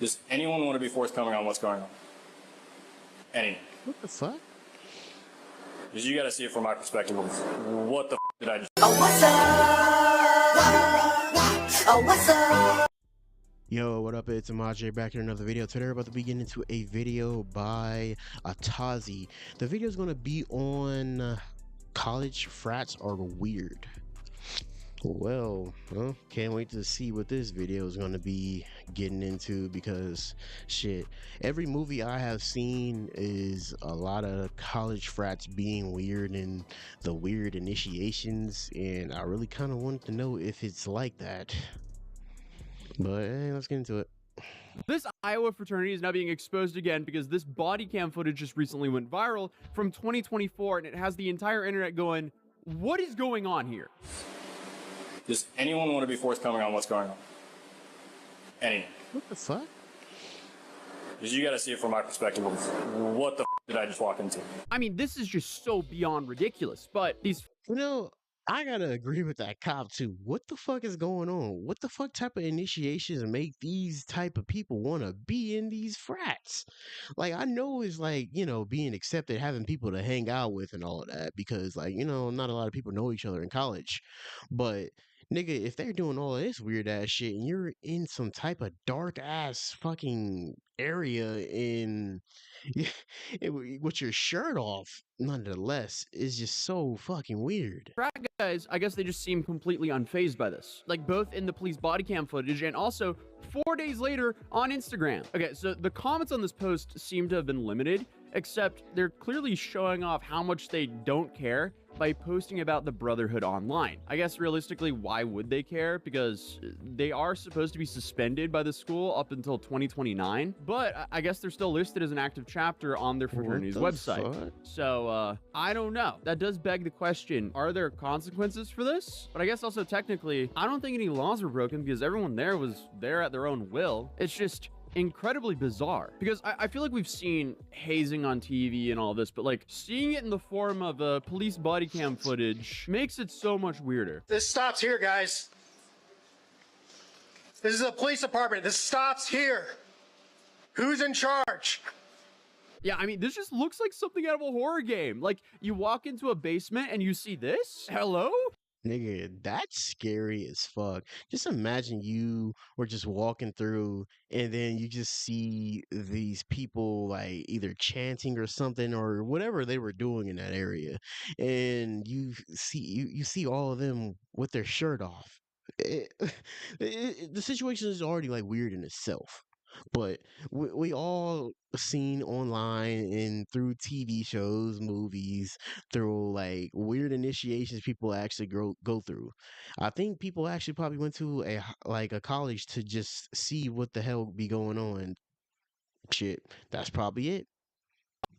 Does anyone want to be forthcoming on what's going on? Anyone? What the fuck? Because you got to see it from my perspective of what the did I just... Oh, what's up? Oh, what's up? Yo, what up? It's Amaj back here in another video. Today we're about to be getting into a video by Tazi. The video is going to be on college frats are weird. Well, can't wait to see what this video is going to be getting into, because shit, every movie I have seen is a lot of college frats being weird and the weird initiations, and I really kind of wanted to know if it's like that. But hey, let's get into it. This Iowa fraternity is now being exposed again because this body cam footage just recently went viral from 2024, and it has the entire internet going, what is going on here? Does anyone want to be forthcoming on what's going on? Anyone? What the fuck? Because you got to see it from my perspective of what the did I just walk into? I mean, this is just so beyond ridiculous, but these... You know, I gotta agree with that cop too. What the fuck is going on? What the fuck type of initiations make these type of people want to be in these frats? Like, I know it's like, you know, being accepted, having people to hang out with and all of that, because like, you know, not a lot of people know each other in college. But nigga, if they're doing all of this weird ass shit and you're in some type of dark ass fucking area in with your shirt off, nonetheless, is just so fucking weird. frat guys, I guess they just seem completely unfazed by this. Like, both in the police body cam footage and also 4 days later on Instagram. Okay, so the comments on this post seem to have been limited, except they're clearly showing off how much they don't care by posting about the brotherhood online. I guess realistically, why would they care? Because they are supposed to be suspended by the school up until 2029, but I guess they're still listed as an active chapter on their fraternity's website. Fuck? So, I don't know. That does beg the question, are there consequences for this? But I guess also technically, I don't think any laws were broken because everyone there was there at their own will. It's just incredibly bizarre, because I feel like we've seen hazing on TV and all this, but like seeing it in the form of police body cam footage makes it so much weirder. This stops here, guys. This is a police department. This stops here. Who's in charge? Yeah, I mean, this just looks like something out of a horror game. Like, you walk into a basement and you see this? Hello? Nigga, that's scary as fuck. Just imagine you were just walking through and then you just see these people like either chanting or something or whatever they were doing in that area, and you see all of them with their shirt off. The situation is already like weird in itself. But we all seen online and through TV shows, movies, through like weird initiations people actually go through. I think people actually probably went to a college to just see what the hell be going on. Shit, that's probably it.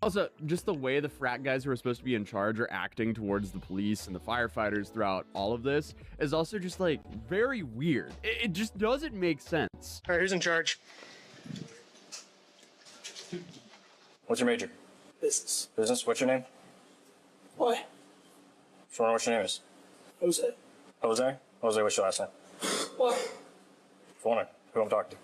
Also, just the way the frat guys who are supposed to be in charge are acting towards the police and the firefighters throughout all of this is also just like very weird. It just doesn't make sense. All right, who's in charge? What's your major? Business. Business? What's your name? Why? Just wondering what your name is. Jose. Jose? Jose, what's your last name? Why? Just wondering who I'm talking to.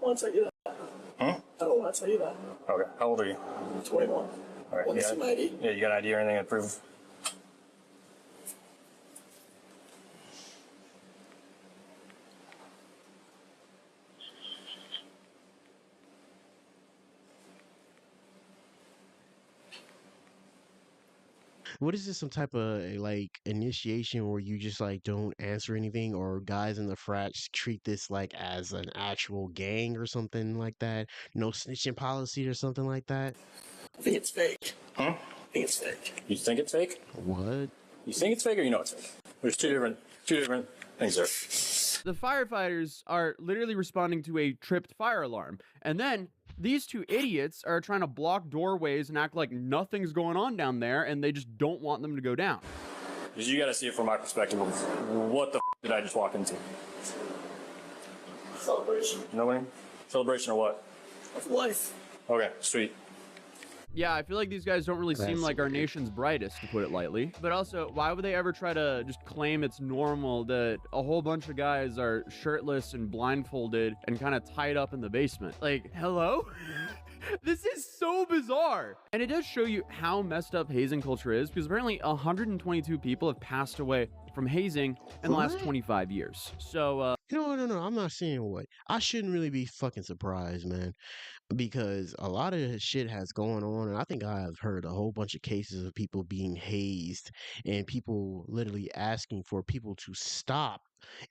I want to tell you that. I don't want to tell you that. Okay. How old are you? 21. All right. Want to see my ID? Yeah, you got an ID or anything to prove? What is this, some type of like initiation where you just like don't answer anything, or guys in the frats treat this like as an actual gang or something like that? No snitching policy or something like that? I think it's fake. Huh? I think it's fake. You think it's fake? What? You think it's fake or you know it's fake? There's two different things there. The firefighters are literally responding to a tripped fire alarm, and then these two idiots are trying to block doorways and act like nothing's going on down there, and they just don't want them to go down. Because you got to see it from my perspective of what the did I just walk into? Celebration You know what I mean? Celebration or what? of life. Okay, sweet. Yeah, I feel like these guys don't really seem That's like our weird. nation's brightest, to put it lightly. But also, why would they ever try to just claim it's normal that a whole bunch of guys are shirtless and blindfolded and kind of tied up in the basement? Like, hello? This is so bizarre. And it does show you how messed up hazing culture is, because apparently 122 people have passed away from hazing in the last What? 25 years. So, No, I'm not saying what. I shouldn't really be fucking surprised, man, because a lot of shit has going on, and I think I've heard a whole bunch of cases of people being hazed and people literally asking for people to stop,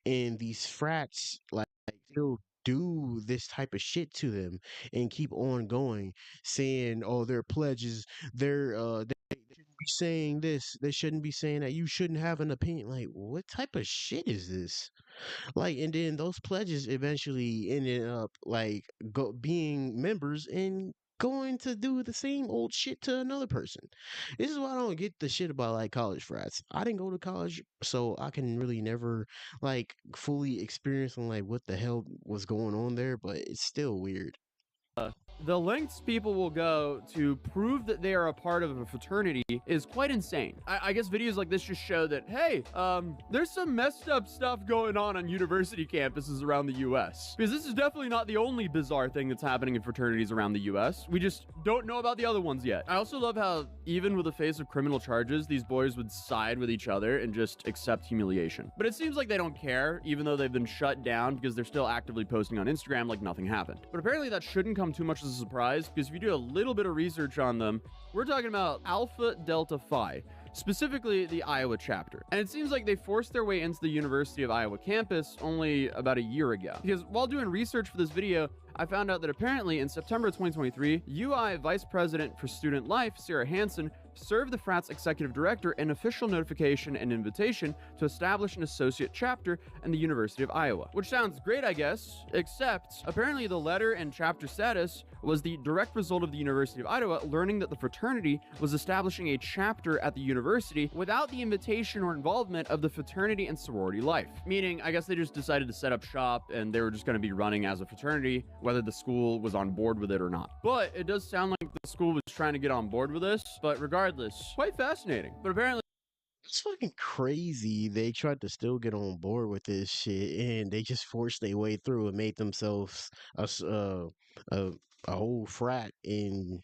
and these frats like still do this type of shit to them and keep on going, saying, "Oh, their pledges, they shouldn't be saying this, they shouldn't be saying that, you shouldn't have an opinion." Like, what type of shit is this? Like, and then those pledges eventually ended up like being members and going to do the same old shit to another person. This is why I don't get the shit about like college frats. I didn't go to college, so I can really never like fully experience on like what the hell was going on there, but it's still weird. the lengths people will go to prove that they are a part of a fraternity is quite insane. I guess videos like this just show that, hey, there's some messed up stuff going on university campuses around the US. Because this is definitely not the only bizarre thing that's happening in fraternities around the US. We just don't know about the other ones yet. I also love how, even with the face of criminal charges, these boys would side with each other and just accept humiliation. But it seems like they don't care, even though they've been shut down, because they're still actively posting on Instagram like nothing happened. But apparently that shouldn't come too much as a surprise, because if you do a little bit of research on them, we're talking about Alpha Delta Phi, specifically the Iowa chapter. And it seems like they forced their way into the University of Iowa campus only about a year ago. Because while doing research for this video, I found out that apparently in September 2023, UI Vice President for Student Life, Sarah Hansen, served the Frats executive director an official notification and invitation to establish an associate chapter in the University of Iowa. Which sounds great, I guess, except apparently the letter and chapter status was the direct result of the University of Iowa learning that the fraternity was establishing a chapter at the university without the invitation or involvement of the fraternity and sorority life. Meaning, I guess they just decided to set up shop and they were just going to be running as a fraternity, whether the school was on board with it or not. But it does sound like the school was trying to get on board with this, but regardless, quite fascinating. But apparently It's fucking crazy. They tried to still get on board with this shit, and they just forced their way through and made themselves a whole frat. And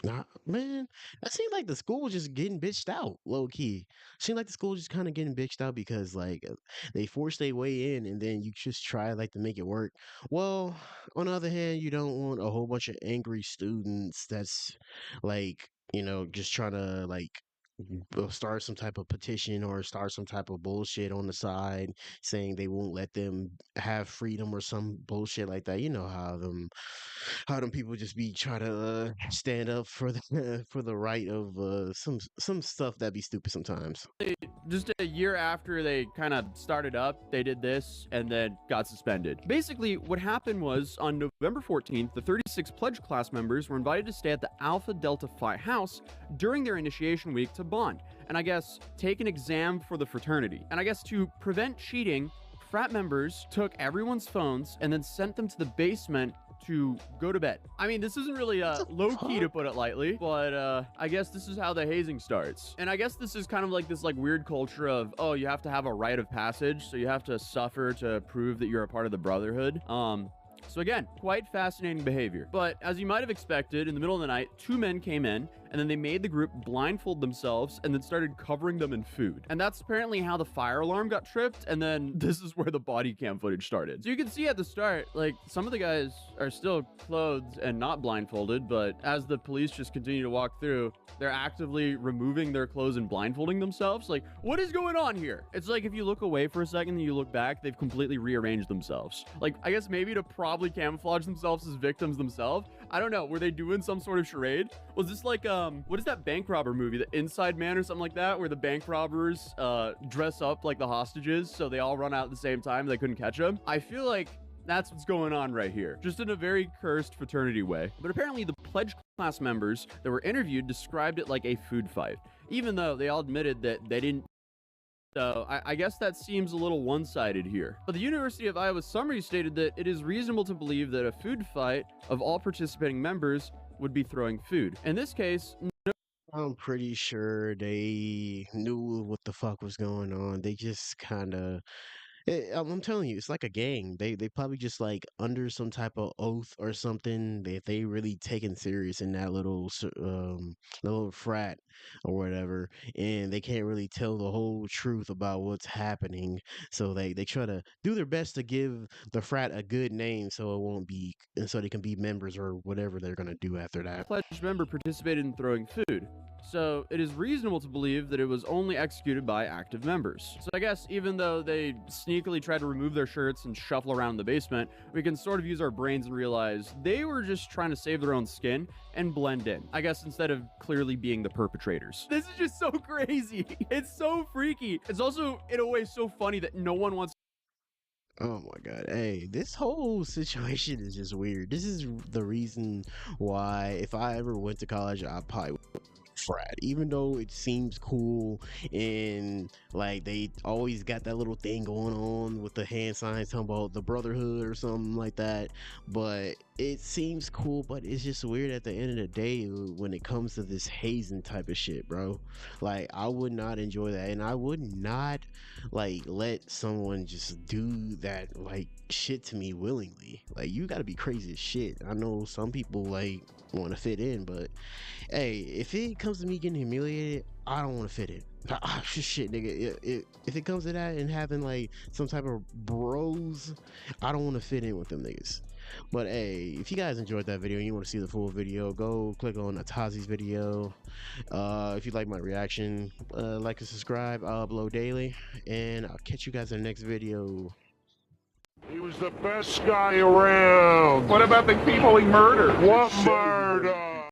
nah, man, that seemed like the school was just getting bitched out, low key. Seemed like the school just kind of getting bitched out because like they forced their way in, and then you just try like to make it work. Well, on the other hand, you don't want a whole bunch of angry students that's like, just trying to like start some type of petition or start some type of bullshit on the side saying they won't let them have freedom or some bullshit like that. You know how them people just be trying to stand up for the for the right of some stuff that be stupid sometimes. just a year after they kind of started up, they did this and then got suspended. Basically, what happened was on November 14th, the 36 pledge class members were invited to stay at the Alpha Delta Phi house during their initiation week to bond and I guess take an exam for the fraternity. And I guess to prevent cheating, frat members took everyone's phones and then sent them to the basement to go to bed. I mean, this isn't really low-key to put it lightly, but I guess this is how the hazing starts. And I guess this is kind of like this like weird culture of, oh, you have to have a rite of passage, so you have to suffer to prove that you're a part of the brotherhood. So again, quite fascinating behavior. But as you might have expected, in the middle of the night, 2 men came in and then they made the group blindfold themselves and then started covering them in food. And that's apparently how the fire alarm got tripped. And then this is where the body cam footage started. So you can see at the start, like some of the guys are still clothed and not blindfolded, but as the police just continue to walk through, they're actively removing their clothes and blindfolding themselves. Like, what is going on here? It's like if you look away for a second and you look back, they've completely rearranged themselves. Like, I guess maybe to probably camouflage themselves as victims themselves. I don't know. Were they doing some sort of charade? Was this like, what is that bank robber movie? The Inside Man or something like that, where the bank robbers dress up like the hostages so they all run out at the same time and they couldn't catch them? I feel like that's what's going on right here, just in a very cursed fraternity way. But apparently the pledge class members that were interviewed described it like a food fight, even though they all admitted that they didn't So I guess that seems a little one-sided here. But the University of Iowa summary stated that it is reasonable to believe that a food fight of all participating members would be throwing food. In this case, I'm pretty sure they knew what the fuck was going on. They just kind of, I'm telling you, it's like a gang. They probably just like under some type of oath or something that they really taken serious in that little frat or whatever, and they can't really tell the whole truth about what's happening. So they try to do their best to give the frat a good name, so it won't be, and so they can be members or whatever they're gonna do after that. pledged member participated in throwing food. So it is reasonable to believe that it was only executed by active members. So I guess even though they sneakily tried to remove their shirts and shuffle around the basement, we can sort of use our brains and realize they were just trying to save their own skin and blend in. I guess instead of clearly being the perpetrators. This is just so crazy. It's so freaky. It's also, in a way, so funny that no one wants. Oh my god. Hey, this whole situation is just weird. This is the reason why if I ever went to college, I probably would frat, even though it seems cool and like they always got that little thing going on with the hand signs talking about the brotherhood or something like that. But it seems cool, but it's just weird at the end of the day when it comes to this hazing type of shit, bro. Like I would not enjoy that, and I would not like let someone just do that like shit to me willingly. Like you gotta be crazy as shit. I know some people like want to fit in, but hey, if it comes to me getting humiliated, I don't want to fit in. Shit, nigga. If it comes to that and having like some type of bros, I don't want to fit in with them niggas. But hey, if you guys enjoyed that video and you want to see the full video, go click on Atazi's video. If you like my reaction, like and subscribe. I'll upload daily, and I'll catch you guys in the next video. He was the best guy around. What about the people he murdered? What murder?